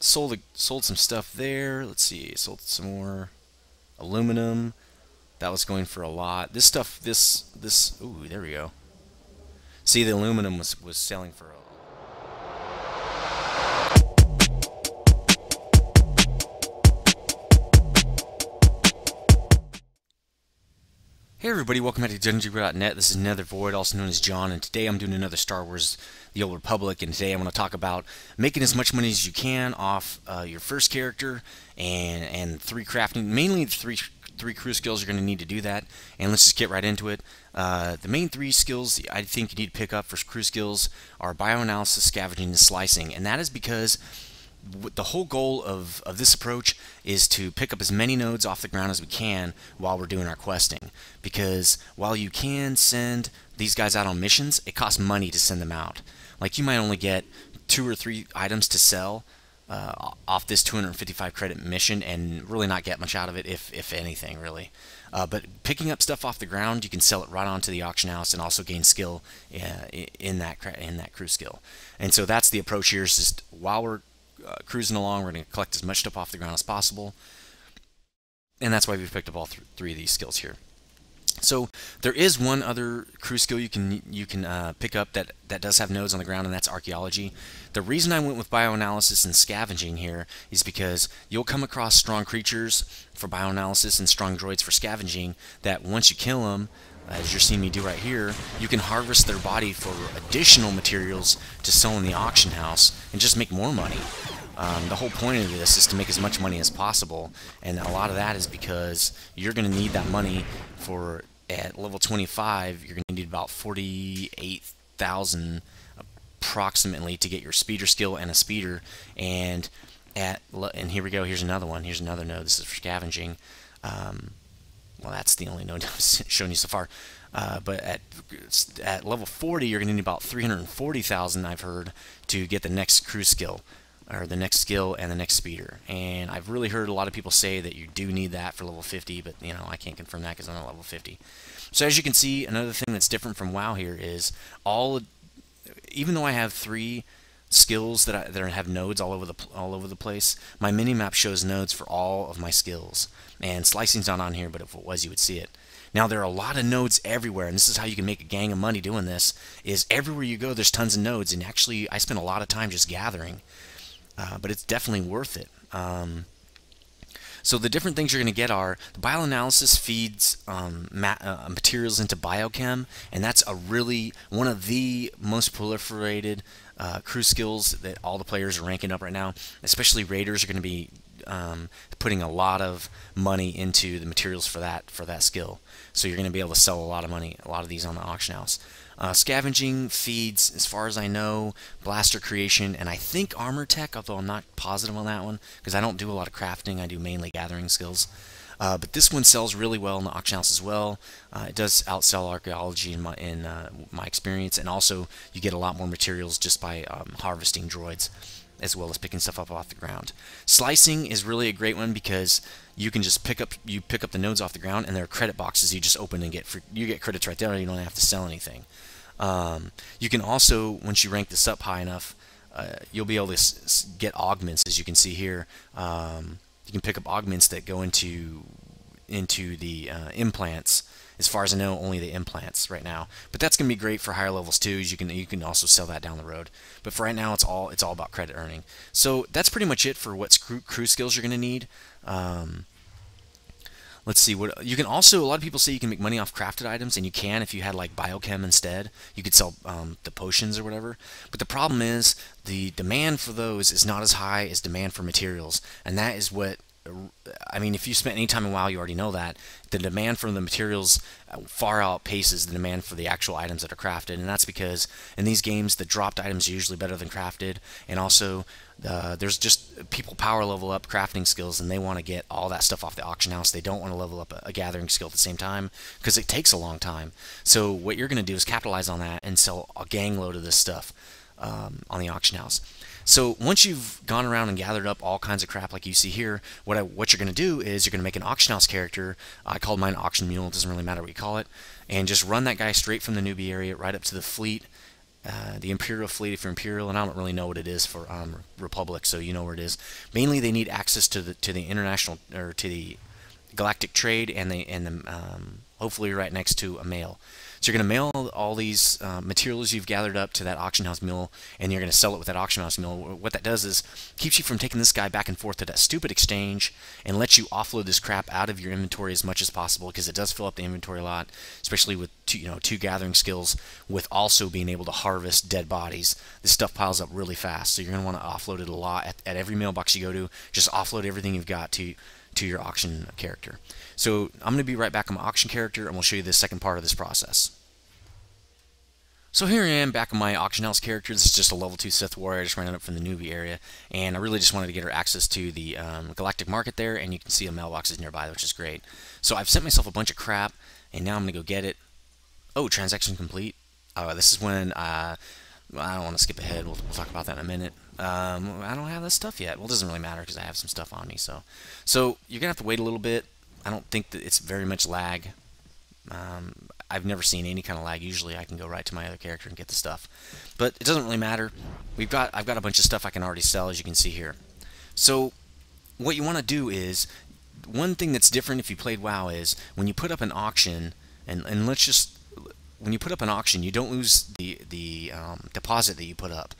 sold some stuff there. Let's see, sold some more aluminum. That was going for a lot. This stuff, this. Ooh, there we go. See, the aluminum was selling for a. Hey everybody, welcome back to dungeongurunet. This is Nethervoid, also known as John, and today I'm doing another Star Wars The Old Republic, and today I'm going to talk about making as much money as you can off your first character and 3 crafting, mainly three crew skills you're going to need to do that, and let's just get right into it. The main 3 skills I think you need to pick up for crew skills are Bioanalysis, Scavenging, and Slicing, and that is because the whole goal of this approach is to pick up as many nodes off the ground as we can while we're doing our questing, because while you can send these guys out on missions, it costs money to send them out. Like, you might only get 2 or 3 items to sell off this 255 credit mission and really not get much out of it, if anything, really. But picking up stuff off the ground, you can sell it right onto the auction house and also gain skill in that crew skill. And so that's the approach here, is just while we're cruising along, we're going to collect as much stuff off the ground as possible, and that's why we've picked up all 3 of these skills here. So there is one other crew skill you can pick up that does have nodes on the ground, and that's archaeology. The reason I went with bioanalysis and scavenging here is because you'll come across strong creatures for bioanalysis and strong droids for scavenging that once you kill them, as you're seeing me do right here, you can harvest their body for additional materials to sell in the auction house and just make more money. The whole point of this is to make as much money as possible, and a lot of that is because you're going to need that money for, at level 25, you're going to need about 48,000 approximately to get your speeder skill and a speeder, and here we go, here's another one, here's another node, this is for scavenging. Well, that's the only node I've shown you so far. But at level 40, you're going to need about 340,000, I've heard, to get the next crew skill, or the next skill and the next speeder. And I've really heard a lot of people say that you do need that for level 50, but you know, I can't confirm that because I'm not level 50. So as you can see, another thing that's different from WoW here is even though I have 3 skills that have nodes all over the place, my minimap shows nodes for all of my skills. And slicing's not on here, but if it was, you would see it. Now, there are a lot of nodes everywhere, and this is how you can make a gang of money doing this, is everywhere you go there's tons of nodes, and actually I spend a lot of time just gathering. But it's definitely worth it. So the different things you're going to get are, the bioanalysis feeds materials into biochem, and that's one of the most proliferated crew skills that all the players are ranking up right now. Especially raiders are going to be putting a lot of money into the materials for that skill. So you're going to be able to sell a lot of these on the auction house. Scavenging feeds, as far as I know, blaster creation, and I think armor tech, although I'm not positive on that one because I don't do a lot of crafting. I do mainly gathering skills. But this one sells really well in the auction house as well. It does outsell archaeology in my experience, and also you get a lot more materials just by harvesting droids, as well as picking stuff up off the ground. Slicing is really a great one because you can just pick up the nodes off the ground, and there are credit boxes you just open and you get credits right there. You don't have to sell anything. You can also, once you rank this up high enough, you'll be able to get augments, as you can see here. You can pick up augments that go into the implants. As far as I know, only the implants right now, but that's going to be great for higher levels too. You can also sell that down the road. But for right now, it's all about credit earning. So that's pretty much it for what crew skills you're going to need. Let's see what you can also. A lot of people say you can make money off crafted items, and you can if you had like biochem instead. You could sell the potions or whatever. But the problem is the demand for those is not as high as demand for materials, and that is what. I mean, if you spent any time in WoW, you already know that the demand for the materials far outpaces the demand for the actual items that are crafted, and that's because in these games the dropped items are usually better than crafted, and also there's just people power level up crafting skills, and they want to get all that stuff off the auction house. They don't want to level up a gathering skill at the same time because it takes a long time. So what you're going to do is capitalize on that and sell a gang load of this stuff on the auction house. So once you've gone around and gathered up all kinds of crap like you see here, what you're going to do is you're going to make an auction house character. I called mine Auction Mule. It doesn't really matter what you call it. And just run that guy straight from the newbie area right up to the fleet the Imperial fleet for Imperial, and I don't really know what it is for Republic, so you know where it is. Mainly, they need access to the international, or to the galactic trade, and hopefully right next to a mail. So you're going to mail all these materials you've gathered up to that auction house mill, and you're going to sell it with that auction house mill. What that does is keeps you from taking this guy back and forth to that stupid exchange, and lets you offload this crap out of your inventory as much as possible, because it does fill up the inventory a lot, especially with two gathering skills, with also being able to harvest dead bodies. This stuff piles up really fast, so you're going to want to offload it a lot at every mailbox you go to. Just offload everything you've got to your auction character. So I'm going to be right back on my auction character, and we'll show you the second part of this process. So here I am back on my auction house character. This is just a level 2 Sith warrior. I just ran it up from the newbie area, and I really just wanted to get her access to the Galactic Market there, and you can see a mailbox is nearby, which is great. So I've sent myself a bunch of crap, and now I'm going to go get it. Oh, transaction complete. This is when I don't want to skip ahead. We'll talk about that in a minute. I don't have that stuff yet. Well, it doesn't really matter because I have some stuff on me. So you're gonna have to wait a little bit. I don't think that it's very much lag. I've never seen any kind of lag. Usually, I can go right to my other character and get the stuff, but it doesn't really matter. I've got a bunch of stuff I can already sell, as you can see here. So what you want to do is, one thing that's different if you played WoW is when you put up an auction, and when you put up an auction, you don't lose the deposit that you put up.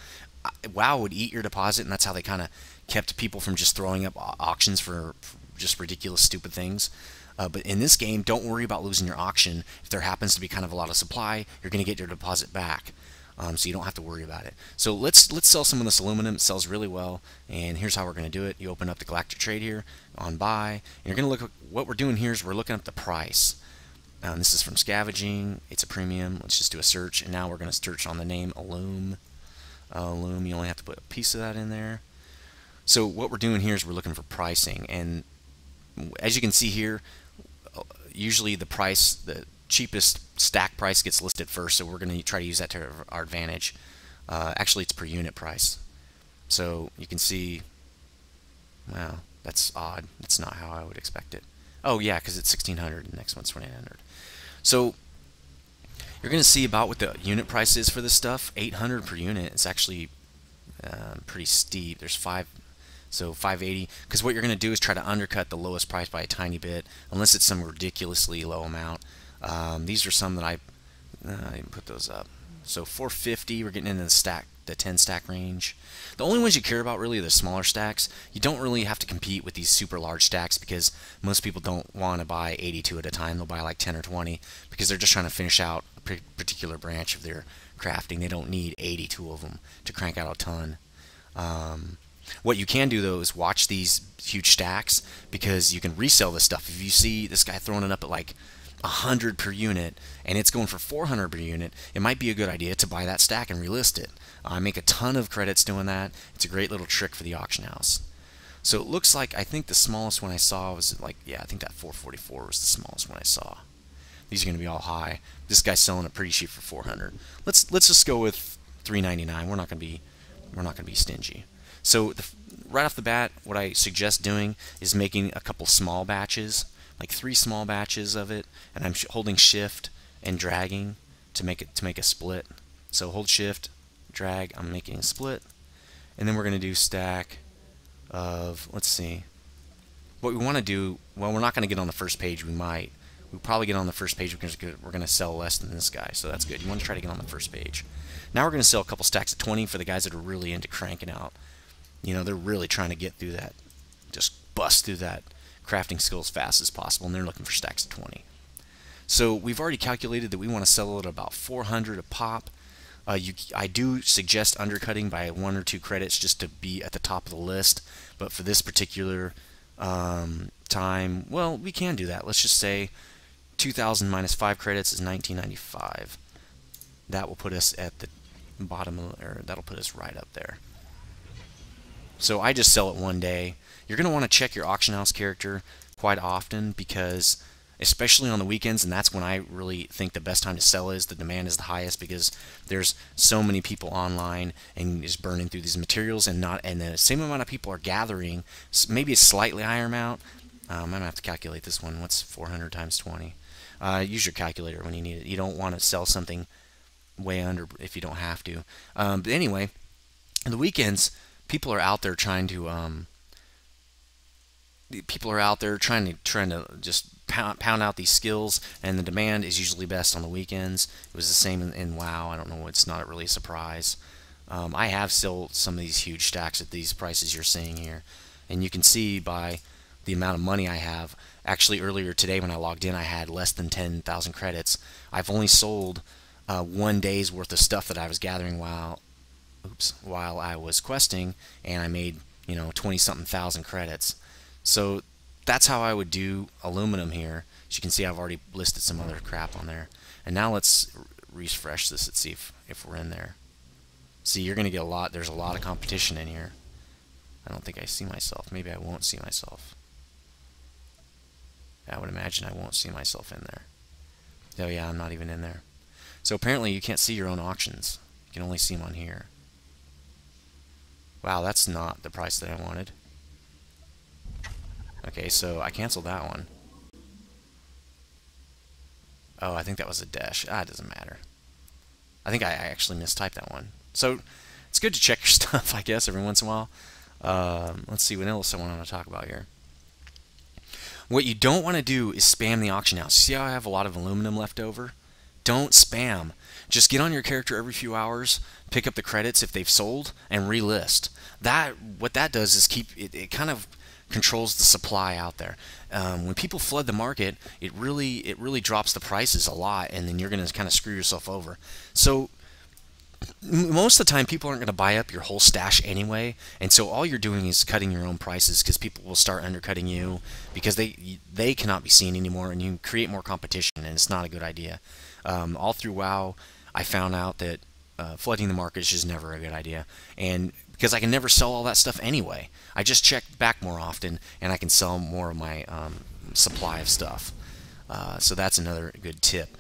WoW would eat your deposit, and that's how they kind of kept people from just throwing up auctions for just ridiculous, stupid things. But in this game, don't worry about losing your auction. If there happens to be kind of a lot of supply, you're going to get your deposit back, so you don't have to worry about it. So let's sell some of this aluminum. It sells really well, and here's how we're going to do it. You open up the Galactic Trade here on buy, and you're going to look at what we're doing here is we're looking up the price. This is from Scavenging. It's a premium. Let's just do a search, and now we're going to search on the name Alum. Alum, you only have to put a piece of that in there. So what we're doing here is we're looking for pricing, and as you can see here, usually the cheapest stack price gets listed first, so we're going to try to use that to our advantage. Actually, it's per unit price. So you can see, wow, that's odd. That's not how I would expect it. Oh yeah, because it's 1600, the next one's 2900. So you're going to see about what the unit price is for this stuff. 800 per unit. It's actually pretty steep. There's 580. Because what you're going to do is try to undercut the lowest price by a tiny bit, unless it's some ridiculously low amount. These are some that I didn't put those up. So 450. We're getting into the 10 stack range. The only ones you care about really are the smaller stacks. You don't really have to compete with these super large stacks, because most people don't want to buy 82 at a time. They'll buy like 10 or 20 because they're just trying to finish out a particular branch of their crafting. They don't need 82 of them to crank out a ton. What you can do though is watch these huge stacks, because you can resell this stuff. If you see this guy throwing it up at like 100 per unit and it's going for 400 per unit, it might be a good idea to buy that stack and relist it. I make a ton of credits doing that. It's a great little trick for the auction house. So it looks like, I think the smallest one I saw was like, yeah, I think that 444 was the smallest one I saw. These are going to be all high. This guy's selling it pretty cheap for 400. Let's just go with 399. We're not going to be stingy. So right off the bat, what I suggest doing is making a couple small batches, like 3 small batches of it, and I'm holding shift and dragging to make a split. So hold shift, drag, I'm making a split, and then we're going to do stack of, let's see, what we want to do. Well, we're not going to get on the first page. We'll probably get on the first page because we're going to sell less than this guy, so that's good. You want to try to get on the first page. Now we're going to sell a couple stacks of 20 for the guys that are really into cranking out. You know, they're really trying to get through that, just bust through that crafting skill as fast as possible, and they're looking for stacks of 20. So we've already calculated that we want to sell it at about 400 a pop. I do suggest undercutting by 1 or 2 credits just to be at the top of the list, but for this particular time, well, we can do that. Let's just say 2,000 minus 5 credits is 1995. That will put us at the bottom, or that'll put us right up there. So I just sell it one day. You're going to want to check your auction house character quite often, because especially on the weekends, and that's when I really think the best time to sell is, the demand is the highest, because there's so many people online and just burning through these materials, and the same amount of people are gathering, maybe a slightly higher amount. I'm going to have to calculate this one. What's 400 times 20? Use your calculator when you need it. You don't want to sell something way under if you don't have to. But anyway, on the weekends, people are out there trying to just pound out these skills, and the demand is usually best on the weekends. It was the same in WoW. I don't know. It's not really a surprise. I have sold some of these huge stacks at these prices you're seeing here, and you can see by the amount of money I have. Actually, earlier today when I logged in, I had less than 10,000 credits. I've only sold 1 day's worth of stuff that I was gathering while I was questing, and I made 20-something thousand credits. So that's how I would do aluminum here. As you can see, I've already listed some other crap on there. And now let's refresh this and see if we're in there. See, you're going to get a lot. There's a lot of competition in here. I don't think I see myself. Maybe I won't see myself. I would imagine I won't see myself in there. Oh yeah, I'm not even in there. So apparently you can't see your own auctions. You can only see them on here. Wow, that's not the price that I wanted. Okay, so I canceled that one. Oh, I think that was a dash. It doesn't matter. I think I actually mistyped that one. So it's good to check your stuff, I guess, every once in a while. Let's see what else I want to talk about here. What you don't want to do is spam the auction house. See how I have a lot of aluminum left over? Don't spam. Just get on your character every few hours, pick up the credits if they've sold, and relist. What that does is it kind of controls the supply out there. When people flood the market, it really drops the prices a lot, and then you're going to kind of screw yourself over. So most of the time, people aren't going to buy up your whole stash anyway, and so all you're doing is cutting your own prices, because people will start undercutting you because they cannot be seen anymore, and you create more competition, and it's not a good idea. All through WoW, I found out that flooding the market is just never a good idea, and because I can never sell all that stuff anyway, I just check back more often, and I can sell more of my supply of stuff. So that's another good tip.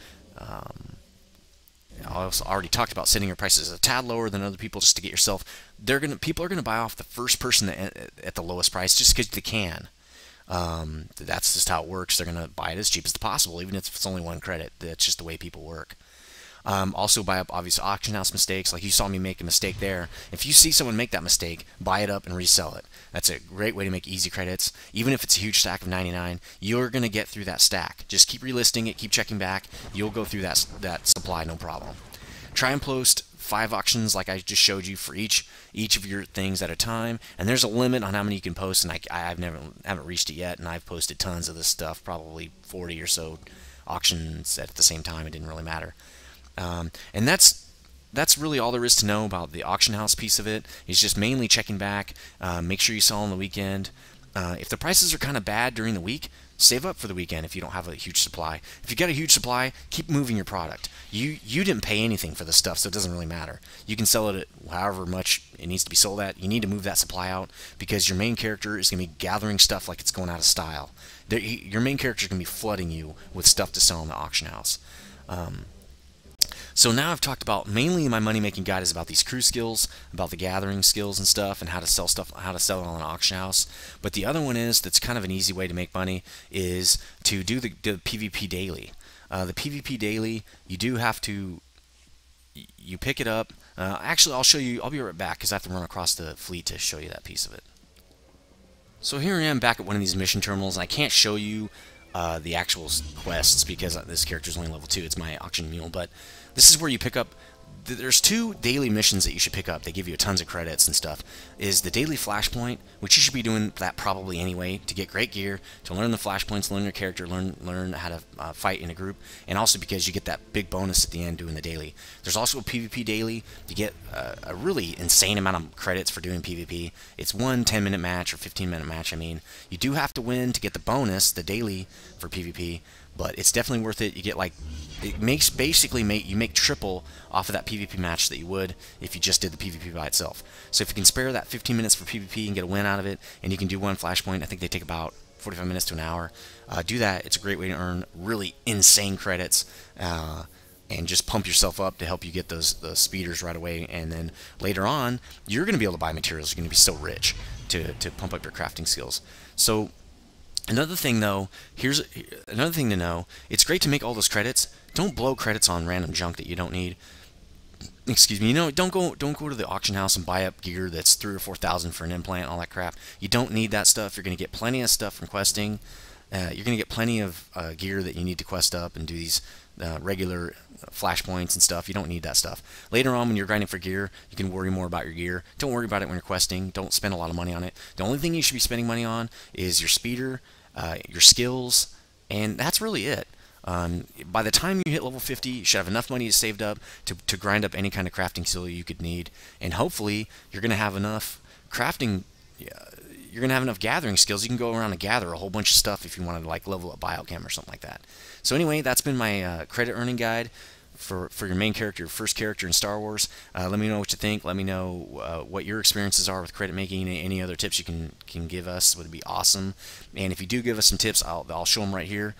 I also already talked about setting your prices a tad lower than other people just to get yourself. People are gonna buy off the first person at the lowest price just because they can. That's just how it works. They're gonna buy it as cheap as possible, even if it's only 1 credit. That's just the way people work. Also buy up obvious auction house mistakes, like you saw me make a mistake there. If you see someone make that mistake, buy it up and resell it. That's a great way to make easy credits. Even if it's a huge stack of 99, you're going to get through that stack. Just keep relisting it, keep checking back. You'll go through that supply, no problem. Try and post 5 auctions like I just showed you for each of your things at a time, and there's a limit on how many you can post, and I haven't reached it yet, and I've posted tons of this stuff, probably 40 or so auctions at the same time. It didn't really matter. And that's really all there is to know about the auction house piece of it. It's just mainly checking back. Make sure you sell on the weekend. If the prices are kind of bad during the week, save up for the weekend if you don't have a huge supply. If you get a huge supply, keep moving your product. You didn't pay anything for the stuff, so it doesn't really matter. You can sell it at however much it needs to be sold at. You need to move that supply out because your main character is going to be gathering stuff like it's going out of style. Your main character is going to be flooding you with stuff to sell in the auction house. So now I've talked about mainly my money making guide is about these crew skills, about the gathering skills and stuff, and how to sell stuff, how to sell it on an auction house. But the other one that's kind of an easy way to make money is to do the PvP daily. The PvP daily, you do have to, you pick it up. Actually, I'll show you. I'll be right back because I have to run across the fleet to show you that piece of it. So here I am back at one of these mission terminals, and I can't show you the actual quests because this character is only level 2. It's my auction mule, but this is where you pick up. There's 2 daily missions that you should pick up. They give you tons of credits and stuff. Is the daily flashpoint, which you should be doing that probably anyway to get great gear, to learn the flashpoints, learn your character, learn how to fight in a group, and also because you get that big bonus at the end doing the daily. There's also a PvP daily. You get a really insane amount of credits for doing PvP. It's one 10-minute match or 15-minute match. I mean, you do have to win to get the bonus, the daily for PvP, but it's definitely worth it. You get like, it makes basically you make triple off of that PvP match that you would if you just did the PvP by itself. So if you can spare that 15 minutes for PvP and get a win out of it, and you can do one flashpoint, I think they take about 45 minutes to an hour. Do that. It's a great way to earn really insane credits and just pump yourself up to help you get those speeders right away. And then later on, you're going to be able to buy materials. You're going to be so rich to pump up your crafting skills. So another thing, though, here's another thing to know. It's great to make all those credits. Don't blow credits on random junk that you don't need. excuse me, don't go to the auction house and buy up gear that's 3,000 or 4,000 for an implant, all that crap. You don't need that stuff. You're going to get plenty of stuff from questing. You're going to get plenty of gear that you need to quest up and do these regular flashpoints and stuff. You don't need that stuff. Later on, when you're grinding for gear, you can worry more about your gear. Don't worry about it when you're questing. Don't spend a lot of money on it. The only thing you should be spending money on is your speeder, your skills, and that's really it. By the time you hit level 50, you should have enough money saved up to grind up any kind of crafting skill you could need, and hopefully you're going to have enough crafting. You're going to have enough gathering skills. You can go around and gather a whole bunch of stuff if you want to like level up biochem or something like that. So anyway, that's been my credit earning guide for your main character, your first character in Star Wars. Let me know what you think. Let me know what your experiences are with credit making. Any other tips you can give us would be awesome. And if you do give us some tips, I'll show them right here.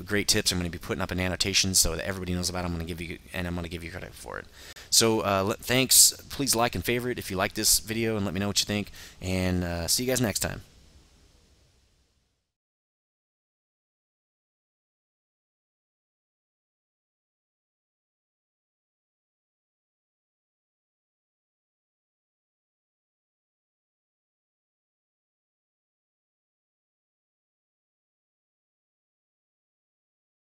Great tips. I'm going to be putting up in annotations so that everybody knows about it. I'm going to give you credit for it. So thanks. Please like and favorite if you like this video, and let me know what you think. And see you guys next time.